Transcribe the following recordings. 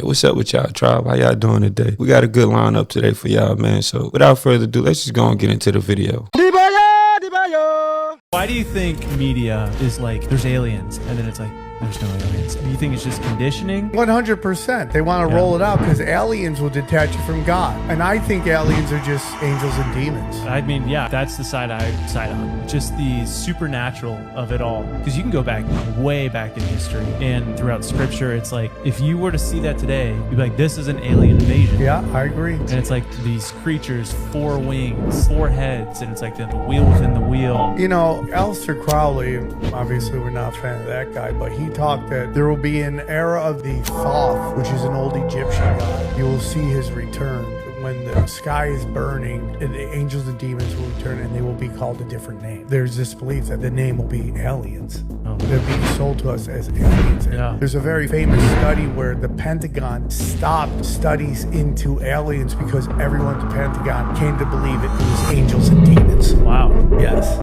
Hey, what's up with y'all, tribe? How y'all doing today? We got a good lineup today for y'all, man. So without further ado, let's just go and get into the video. Why do you think media is like, there's aliens, and then it's like, there's no aliens? Do you think it's just conditioning? 100%. They want to roll it out because aliens will detach you from God. And I think aliens are just angels and demons. I mean, yeah, that's the side I side on. Just the supernatural of it all. Because you can go back, way back in history, and throughout scripture, it's like, if you were to see that today, you'd be like, this is an alien invasion. Yeah, I agree. And it's like these creatures, 4 wings, 4 heads, and it's like the wheel within the wheel. You know, Aleister Crowley, obviously we're not a fan of that guy, but he talked that there will be an era of the Thoth, which is an old Egyptian god. You will see his return when the sky is burning, and the angels and demons will return, and they will be called a different name. There's this belief that the name will be aliens. Oh. They're being sold to us as aliens. Yeah. There's a very famous study where the Pentagon stopped studies into aliens because everyone at the Pentagon came to believe it was angels and demons. Wow. Yes.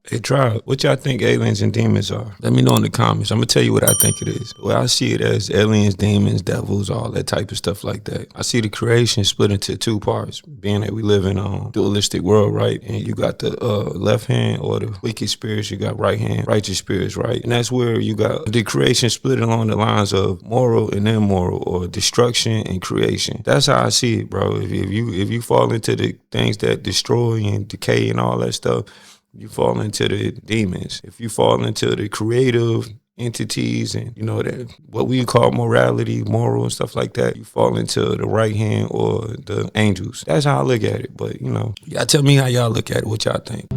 Hey, tribe, what y'all think aliens and demons are? Let me know in the comments. I'm gonna tell you what I think it is. Well, I see it as aliens, demons, devils, all that type of stuff like that. I see the creation split into 2 parts, being that we live in a dualistic world, right? And you got the left hand, or the wicked spirits, you got right hand, righteous spirits, right? And that's where you got the creation split along the lines of moral and immoral, or destruction and creation. That's how I see it, bro. If you fall into the things that destroy and decay and all that stuff, you fall into the demons. If you fall into the creative entities and, you know, that what we call morality, moral and stuff like that, you fall into the right hand or the angels. That's how I look at it. But, you know, y'all tell me how y'all look at it, what y'all think.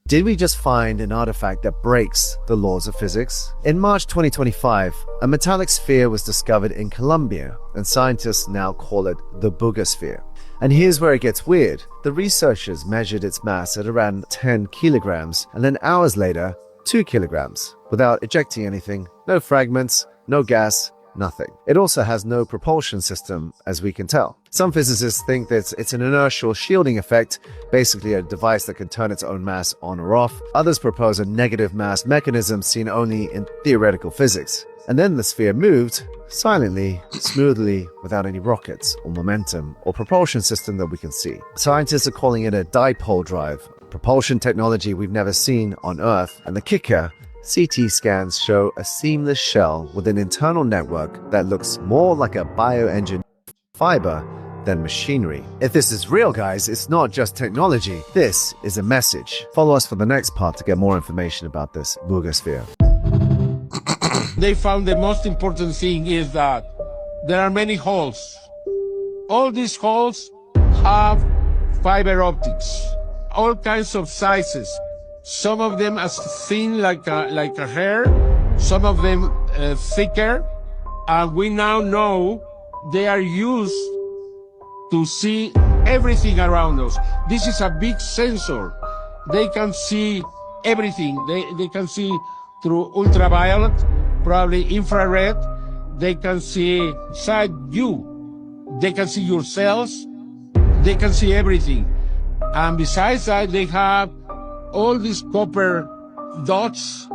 Did we just find an artifact that breaks the laws of physics? In March 2025, a metallic sphere was discovered in Colombia, and scientists now call it the Buga Sphere. And here's where it gets weird. The researchers measured its mass at around 10 kilograms, and then hours later, 2 kilograms, without ejecting anything, no fragments, no gas, nothing. It also has no propulsion system, as we can tell. Some physicists think that it's an inertial shielding effect, basically a device that can turn its own mass on or off. Others propose a negative mass mechanism seen only in theoretical physics. And then the sphere moved, silently, smoothly, without any rockets or momentum or propulsion system that we can see. Scientists are calling it a dipole drive, propulsion technology we've never seen on Earth. And the kicker, CT scans show a seamless shell with an internal network that looks more like a bioengineered fiber than machinery. If this is real, guys, it's not just technology. This is a message. Follow us for the next part to get more information about this Buga Sphere. They found the most important thing is that there are many holes. All these holes have fiber optics, all kinds of sizes. Some of them as thin like a hair, some of them thicker, and we now know they are used to see everything around us. This is a big sensor. They can see everything. They can see through ultraviolet, probably infrared. They can see inside you. They can see your cells. They can see everything. And besides that, they have all these copper dots.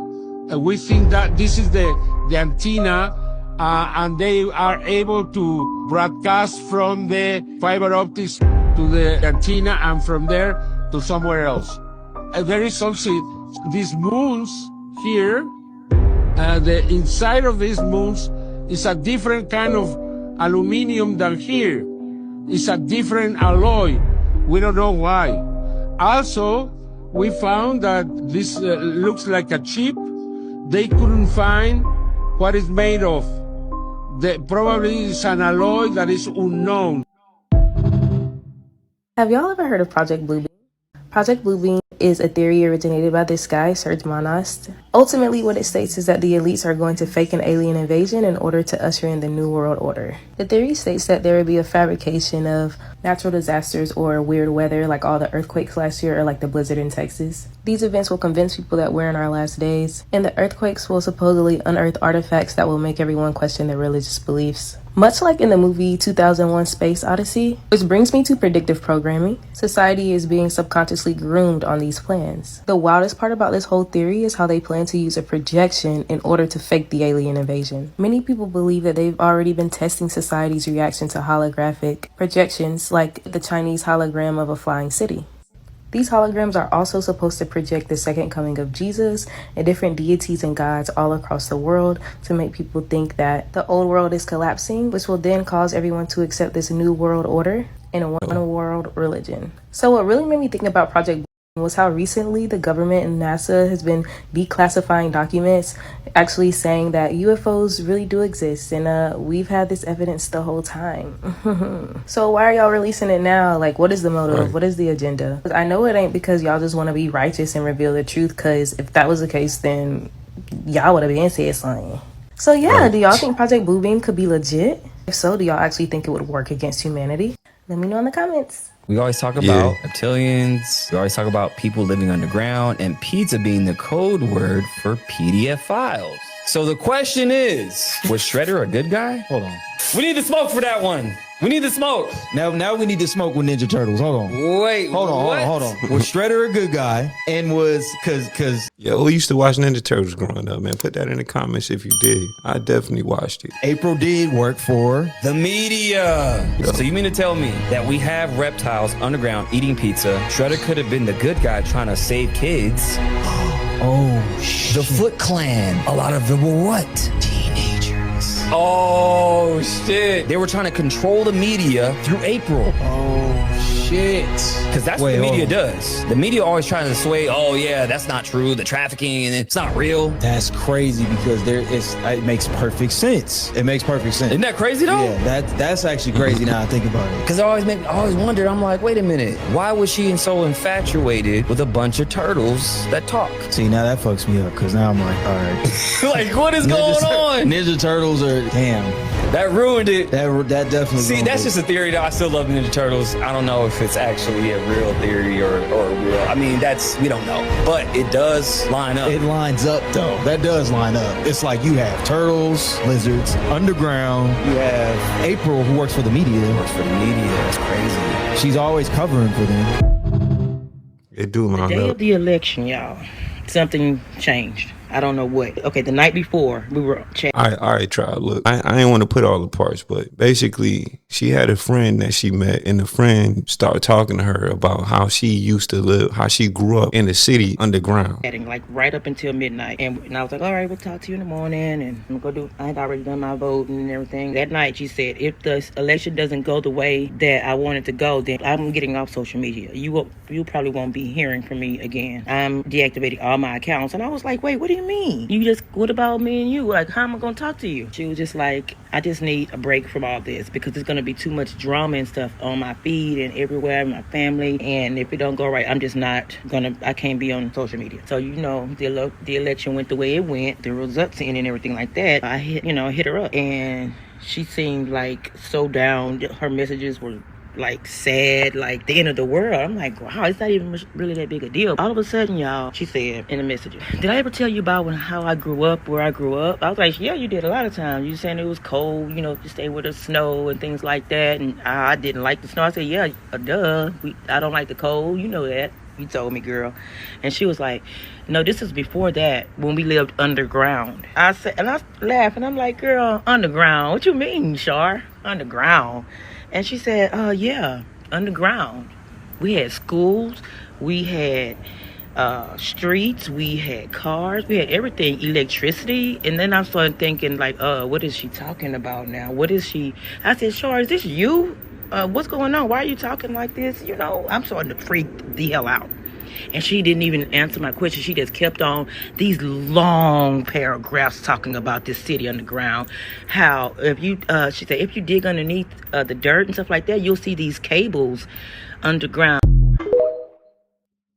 We think that this is the antenna, and they are able to broadcast from the fiber optics to the antenna, and from there to somewhere else. There is also these moons here. The inside of these moons is a different kind of aluminum than here. It's a different alloy. We don't know why. Also, we found that this looks like a chip. They couldn't find what it's made of. Probably it's an alloy that is unknown. Have y'all ever heard of Project Bluebeam? Project Bluebeam is a theory originated by this guy, Serge Monast. Ultimately, what it states is that the elites are going to fake an alien invasion in order to usher in the New World Order. The theory states that there will be a fabrication of natural disasters or weird weather, like all the earthquakes last year or like the blizzard in Texas. These events will convince people that we're in our last days, and the earthquakes will supposedly unearth artifacts that will make everyone question their religious beliefs. Much like in the movie 2001 Space Odyssey, which brings me to predictive programming, society is being subconsciously groomed on these plans. The wildest part about this whole theory is how they plan to use a projection in order to fake the alien invasion. Many people believe that they've already been testing society's reaction to holographic projections, like the Chinese hologram of a flying city. These holograms are also supposed to project the second coming of Jesus and different deities and gods all across the world to make people think that the old world is collapsing, which will then cause everyone to accept this new world order and a one-world religion. So what really made me think about Project was how recently the government and NASA has been declassifying documents, actually saying that UFOs really do exist, and we've had this evidence the whole time. So why are y'all releasing it now? Like, what is the motive? Right. What is the agenda? I know it ain't because y'all just want to be righteous and reveal the truth, because if that was the case, then y'all would have been said something. So yeah, do y'all think Project Bluebeam could be legit? If so, do y'all actually think it would work against humanity? Let me know in the comments. We always talk about reptilians. We always talk about people living underground, and pizza being the code word for PDF files. So the question is, was Shredder a good guy? Hold on. We need the smoke for that one. We need the smoke. Now we need to smoke with Ninja Turtles. Hold on. Wait, Hold on. Was Shredder a good guy? And was cause Yeah, who used to watch Ninja Turtles growing up, man? Put that in the comments if you did. I definitely watched it. April did work for the media. Yo. So you mean to tell me that we have reptiles underground eating pizza? Shredder could have been the good guy trying to save kids. Oh shit. The Foot Clan. A lot of them were what? Teenagers. Oh shit. They were trying to control the media through April. Oh shit. Because that's what the media does. The media always trying to sway, oh yeah, that's not true. The trafficking, and it's not real. That's crazy because it makes perfect sense. It makes perfect sense. Isn't that crazy though? Yeah, that's actually crazy now I think about it. Because I always wondered, I'm like, wait a minute, why was she so infatuated with a bunch of turtles that talk? See, now that fucks me up because now I'm like, all right. Like, what is going on? Ninja Turtles are, damn. That ruined it. That definitely. See, that's just a theory though. I still love Ninja Turtles. I don't know if it's actually a real theory or real. I mean, we don't know. But it does line up. It lines up though. That does line up. It's like you have turtles, lizards, underground. You have April who works for the media. Works for the media. That's crazy. She's always covering for them. It do line The day up. of the election, y'all, something changed. I don't know what. Okay, the night before, we were chatting. All right, try. Look, I didn't want to put all the parts, but basically, she had a friend that she met, and the friend started talking to her about how she used to live, how she grew up in the city underground. Like right up until midnight. And I was like, all right, we'll talk to you in the morning. And I'm going to go I had already done my voting and everything. That night, she said, if the election doesn't go the way that I want it to go, then I'm getting off social media. You probably won't be hearing from me again. I'm deactivating all my accounts. And I was like, wait, what do you mean? What about me and you? Like, how am I going to talk to you? She was just like, I just need a break from all this because there's going to be too much drama and stuff on my feed and everywhere, my family. And if it don't go right, I'm just not I can't be on social media. So, the election went the way it went, the results in and everything like that. I hit her up and she seemed like so down. Her messages were like sad, like the end of the world. I'm like, wow, it's not even really that big a deal. All of a sudden, y'all, she said in the message, did I ever tell you about how I grew up, where I grew up? I was like, yeah, you did a lot of times. You saying it was cold, you stay with the snow and things like that. And I didn't like the snow. I said, yeah, duh. I don't like the cold. You know that. You told me, girl. And she was like, no, this is before that, when we lived underground. I said, and I laughed, and I'm like, girl, underground? What you mean, Shar? Underground? And she said, yeah, underground. We had schools, we had streets, we had cars, we had everything, electricity. And then I started thinking, like, what is she talking about now? What is she? I said, Shar, is this you? What's going on? Why are you talking like this? I'm starting to freak the hell out. And she didn't even answer my question. She just kept on these long paragraphs talking about this city underground. How she said, if you dig underneath the dirt and stuff like that, you'll see these cables underground.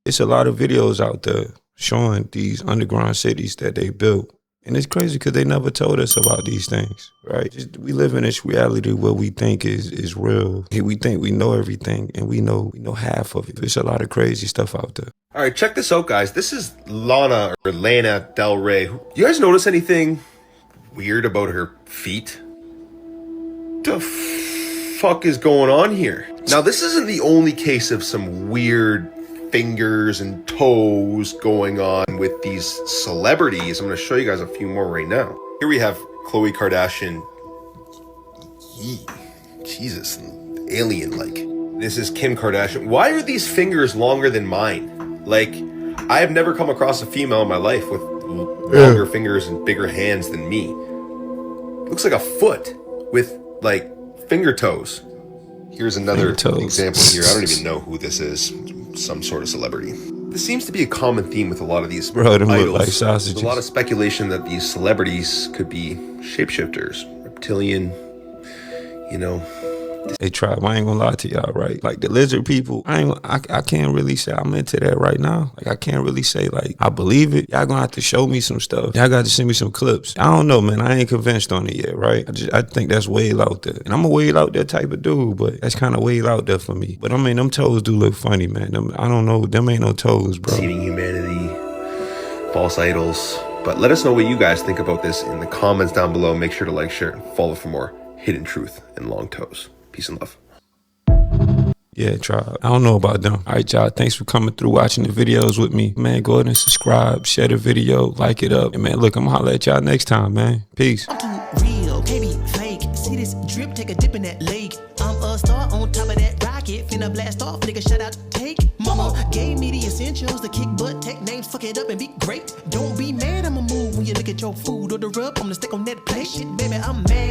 It's a lot of videos out there showing these underground cities that they built And it's crazy because they never told us about these things, right? We live in this reality where we think is real. We think we know everything, and we know half of it. There's a lot of crazy stuff out there. All right, check this out, guys. This is Lana Del Rey. You guys notice anything weird about her feet? The fuck is going on here? Now, this isn't the only case of some weird fingers and toes going on with these celebrities. I'm going to show you guys a few more right now. Here we have Khloe Kardashian. Jesus, alien-like. This is Kim Kardashian. Why are these fingers longer than mine? Like, I have never come across a female in my life with longer fingers and bigger hands than me. Looks like a foot with, like, finger toes. Here's another example here. I don't even know who this is. Some sort of celebrity. This seems to be a common theme with a lot of these idols. Look like sausages. There's a lot of speculation that these celebrities could be shapeshifters, reptilian, you know. Hey, Tribe, I ain't gonna lie to y'all, right? Like the lizard people, I can't really say I'm into that right now. Like I can't really say like I believe it. Y'all gonna have to show me some stuff. Y'all got to send me some clips. I don't know, man. I ain't convinced on it yet, right? I think that's way out there, and I'm a way out there type of dude, but that's kind of way out there for me. But I mean, them toes do look funny, man. I don't know. Them ain't no toes, bro. Deceiving humanity, false idols. But let us know what you guys think about this in the comments down below. Make sure to like, share, and follow for more hidden truth and long toes. Peace and love. Yeah, Tribe. I don't know about them. All right, y'all. Thanks for coming through, watching the videos with me. Man, go ahead and subscribe, share the video, like it up. And man, look, I'm gonna holler at y'all next time, man. Peace. I'm too real, can't be fake. See this drip, take a dip in that lake. I'm a star on top of that rocket. Finna blast off, nigga, shout out, take. Mama gave me the essentials to kick butt, tech names, fuck it up and be great. Don't be mad, I'ma move when you look at your food or the rub. I'm the stick on that plate. Shit, baby, I'm mad.